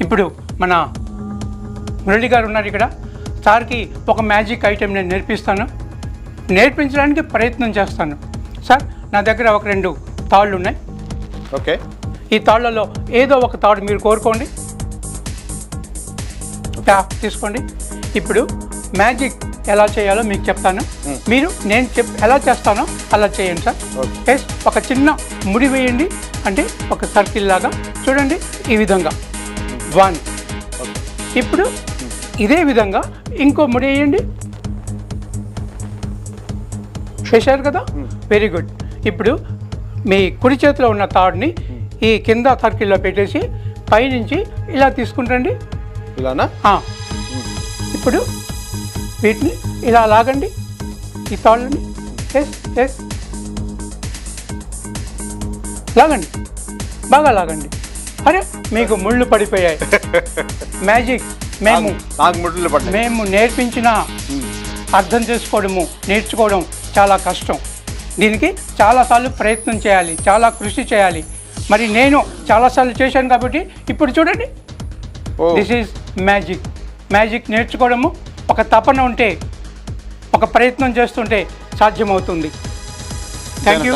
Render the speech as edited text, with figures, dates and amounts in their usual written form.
ఇప్పుడు మన మురళి గారు ఉన్నారు ఇక్కడ. సార్కి ఒక మ్యాజిక్ ఐటెం నేను నేర్పిస్తాను, నేర్పించడానికి ప్రయత్నం చేస్తాను. సార్ నా దగ్గర ఒక 2 తాళ్ళు ఉన్నాయి. ఓకే. ఈ తాళ్ళలో ఏదో ఒక తాడు మీరు కోరుకోండి, తీసుకోండి. ఇప్పుడు మ్యాజిక్ ఎలా చేయాలో మీకు చెప్తాను, మీరు నేను ఎలా చేస్తానో అలా చేయండి సార్. ఎస్, ఒక చిన్న ముడి వేయండి, అంటే ఒక సర్కిల్ లాగా చూడండి, ఈ విధంగా 1. ఇప్పుడు ఇదే విధంగా ఇంకో ముడి వేయండి, వేశారు కదా, వెరీ గుడ్. ఇప్పుడు మీ కుడి చేతిలో ఉన్న తాడుని ఈ కింద సర్కిల్లో పెట్టేసి పైనుంచి ఇలా తీసుకుంటండి, ఇలానా? ఇప్పుడు వీటిని ఇలా లాగండి, ఈ తాళ్ళని. ఎస్ ఎస్, లాగండి, బాగా లాగండి. అరే మీకు ముళ్ళు పడిపోయాయి. మ్యాజిక్ మేము నేర్పించిన అర్థం చేసుకోవడము, నేర్చుకోవడం చాలా కష్టం. దీనికి చాలాసార్లు ప్రయత్నం చేయాలి, చాలా కృషి చేయాలి. మరి నేను చాలాసార్లు చేశాను కాబట్టి ఇప్పుడు చూడండి, దిస్ ఈజ్ మ్యాజిక్. మ్యాజిక్ నేర్చుకోవడము ఒక తపన ఉంటే, ఒక ప్రయత్నం చేస్తుంటే సాధ్యమవుతుంది. Thank you.